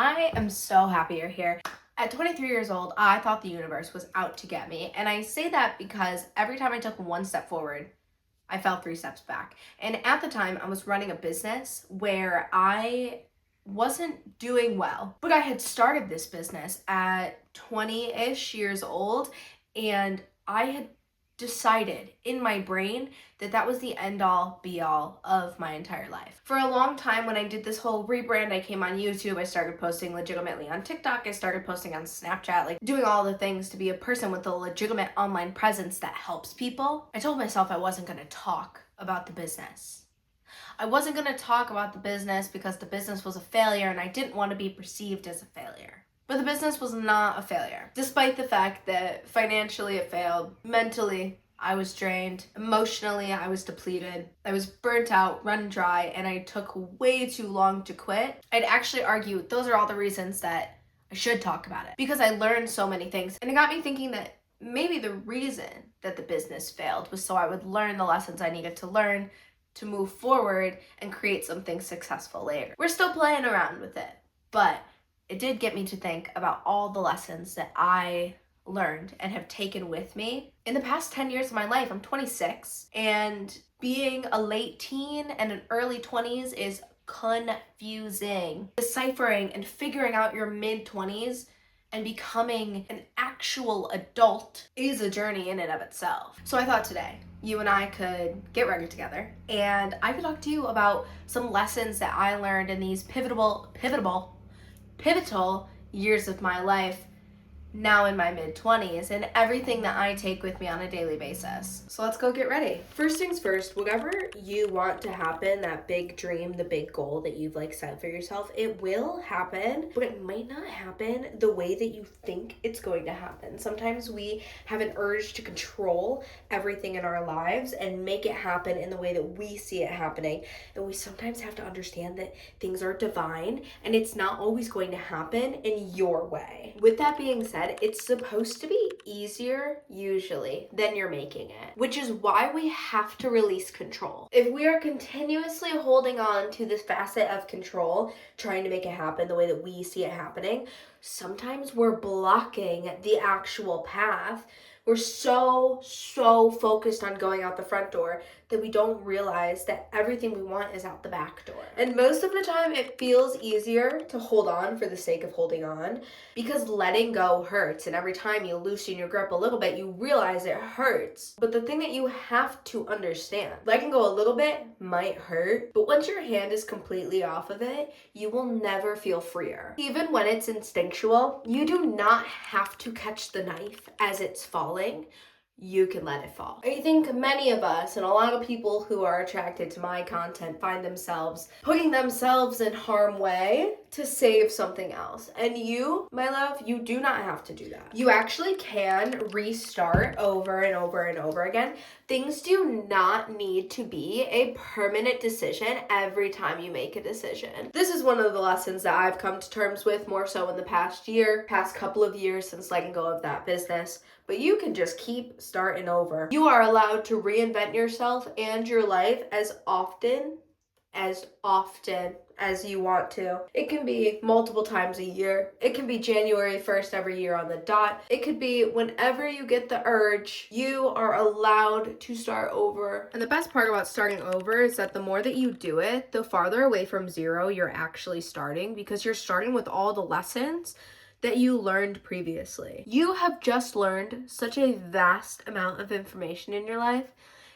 I am so happy you're here. At 23 years old, I thought the universe was out to get me. And I say that because every time I took one step forward, I fell 3 steps back. And at the time, I was running a business where I wasn't doing well. But I had started this business at 20-ish years old, and I had decided in my brain that that was the end all be all of my entire life. For a long time, when I did this whole rebrand, I came on YouTube, I started posting legitimately on TikTok, I started posting on Snapchat, like doing all the things to be a person with a legitimate online presence that helps people. I told myself I wasn't going to talk about the business. I wasn't going to talk about the business because the business was a failure and I didn't want to be perceived as a failure. But the business was not a failure. Despite the fact that financially it failed, mentally I was drained, emotionally I was depleted, I was burnt out, run dry, and I took way too long to quit. I'd actually argue those are all the reasons that I should talk about it, because I learned so many things. And it got me thinking that maybe the reason that the business failed was so I would learn the lessons I needed to learn to move forward and create something successful later. We're still playing around with it, but it did get me to think about all the lessons that I learned and have taken with me in the past 10 years of my life. I'm 26, and being a late teen and an early 20s is confusing. Deciphering and figuring out your mid-20s and becoming an actual adult is a journey in and of itself. So I thought today you and I could get ready together and I could talk to you about some lessons that I learned in these pivotal years of my life now in my mid-20s and everything that I take with me on a daily basis. So let's go get ready. First things first, whatever you want to happen, that big dream, the big goal that you've set for yourself, it will happen, but it might not happen the way that you think it's going to happen. Sometimes we have an urge to control everything in our lives and make it happen in the way that we see it happening. And we sometimes have to understand that things are divine and it's not always going to happen in your way. With that being said, it's supposed to be easier usually than you're making it, which is why we have to release control. If we are continuously holding on to this facet of control, trying to make it happen the way that we see it happening, sometimes we're blocking the actual path. We're so focused on going out the front door that we don't realize that everything we want is out the back door. And most of the time it feels easier to hold on for the sake of holding on because letting go hurts. And every time you loosen your grip a little bit, you realize it hurts. But the thing that you have to understand, letting go a little bit might hurt, but once your hand is completely off of it, you will never feel freer. Even when it's instinctual, you do not have to catch the knife as it's falling. You can let it fall. I think many of us and a lot of people who are attracted to my content find themselves putting themselves in harm's way to save something else. And you, my love, you do not have to do that. You actually can restart over and over and over again. Things do not need to be a permanent decision every time you make a decision. This is one of the lessons that I've come to terms with more so in the past couple of years since letting go of that business. But you can just keep starting over. You are allowed to reinvent yourself and your life as often as you want to. It can be multiple times a year. It can be January 1st every year on the dot. It could be whenever you get the urge, you are allowed to start over. And the best part about starting over is that the more that you do it, the farther away from zero you're actually starting, because you're starting with all the lessons that you learned previously. You have just learned such a vast amount of information in your life,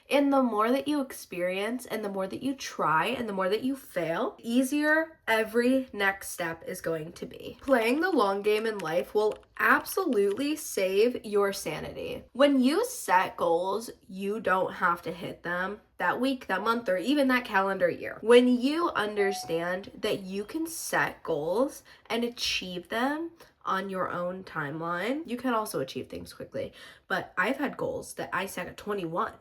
and the more that you experience and the more that you try and the more that you fail, the easier every next step is going to be. Playing the long game in life will absolutely save your sanity. When you set goals, you don't have to hit them that week, that month, or even that calendar year. When you understand that you can set goals and achieve them on your own timeline, you can also achieve things quickly. But I've had goals that I set at 21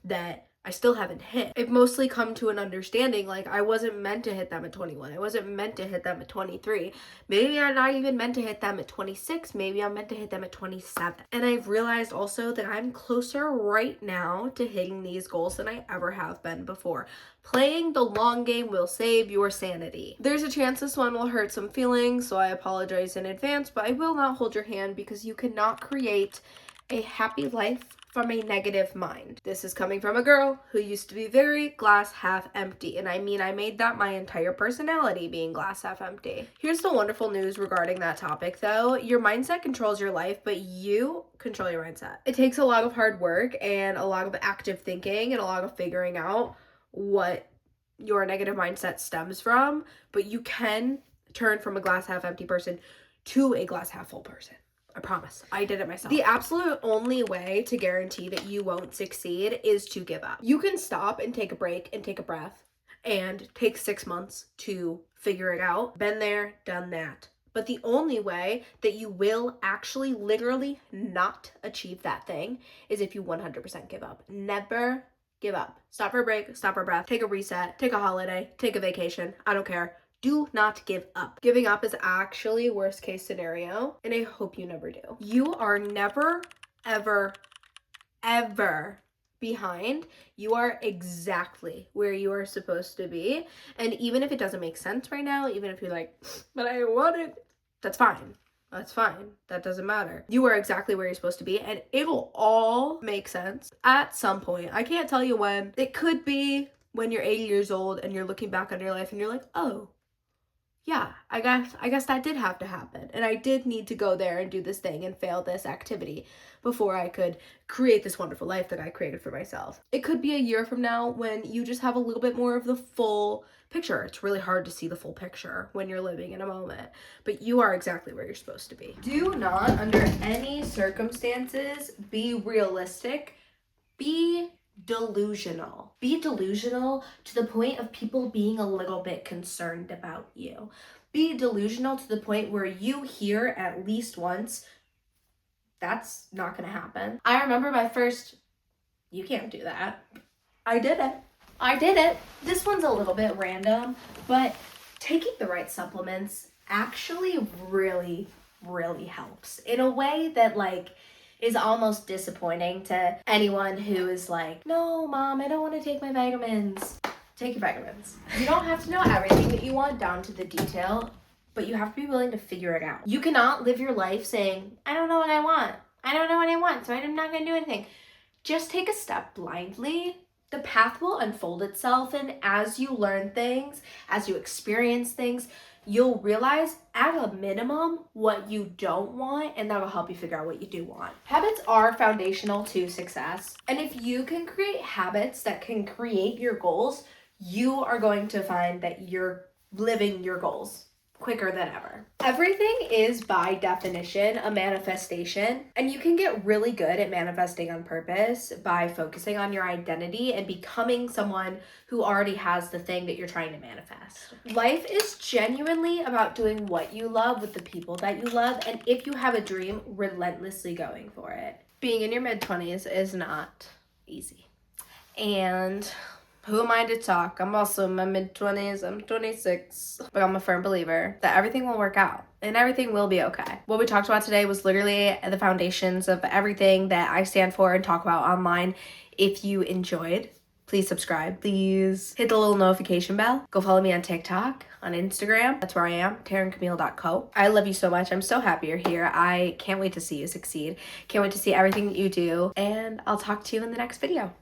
that I still haven't hit. I've mostly come to an understanding, like, I wasn't meant to hit them at 21. I wasn't meant to hit them at 23. Maybe I'm not even meant to hit them at 26. Maybe I'm meant to hit them at 27. And I've realized also that I'm closer right now to hitting these goals than I ever have been before. Playing the long game will save your sanity. There's a chance this one will hurt some feelings, so I apologize in advance, but I will not hold your hand because you cannot create a happy life from a negative mind. This is coming from a girl who used to be very glass half empty. And I mean, I made that my entire personality, being glass half empty. Here's the wonderful news regarding that topic though. Your mindset controls your life, but you control your mindset. It takes a lot of hard work and a lot of active thinking and a lot of figuring out what your negative mindset stems from, but you can turn from a glass half empty person to a glass half full person. I promise. I did it myself. The absolute only way to guarantee that you won't succeed is to give up. You can stop and take a break and take a breath and take 6 months to figure it out. Been there, done that. But the only way that you will actually literally not achieve that thing is if you 100% give up. Never give up. Stop for a break, stop for a breath, take a reset, take a holiday, take a vacation. I don't care. Do not give up. Giving up is actually worst case scenario, and I hope you never do. You are never, ever, ever behind. You are exactly where you are supposed to be. And even if it doesn't make sense right now, even if you're like, but I want it, that's fine. That's fine. That doesn't matter. You are exactly where you're supposed to be, and it'll all make sense at some point. I can't tell you when. It could be when you're 80 years old and you're looking back on your life and you're like, oh, yeah, I guess that did have to happen. And I did need to go there and do this thing and fail this activity before I could create this wonderful life that I created for myself. It could be a year from now when you just have a little bit more of the full picture. It's really hard to see the full picture when you're living in a moment, but you are exactly where you're supposed to be. Do not, under any circumstances, be realistic. Be delusional. Be delusional to the point of people being a little bit concerned about you. Be delusional to the point where you hear at least once, that's not gonna happen. I remember my first, you can't do that. I did it. This one's a little bit random, but taking the right supplements actually really, really helps in a way that is almost disappointing to anyone who is like, no, mom, I don't want to take my vitamins. Take your vitamins. You don't have to know everything that you want down to the detail, but you have to be willing to figure it out. You cannot live your life saying, I don't know what I want. I don't know what I want, so I'm not going to do anything. Just take a step blindly. The path will unfold itself, and as you learn things, as you experience things, you'll realize at a minimum what you don't want, and that'll help you figure out what you do want. Habits are foundational to success, and if you can create habits that can create your goals, you are going to find that you're living your goals quicker than ever. Everything is by definition a manifestation, and you can get really good at manifesting on purpose by focusing on your identity and becoming someone who already has the thing that you're trying to manifest. Life is genuinely about doing what you love with the people that you love, and if you have a dream, relentlessly going for it. Being in your mid-20s is not easy. And who am I to talk? I'm also in my mid-20s. I'm 26. But I'm a firm believer that everything will work out and everything will be okay. What we talked about today was literally the foundations of everything that I stand for and talk about online. If you enjoyed, please subscribe. Please hit the little notification bell. Go follow me on TikTok, on Instagram. That's where I am, TaronCamille.co. I love you so much. I'm so happy you're here. I can't wait to see you succeed. Can't wait to see everything that you do. And I'll talk to you in the next video.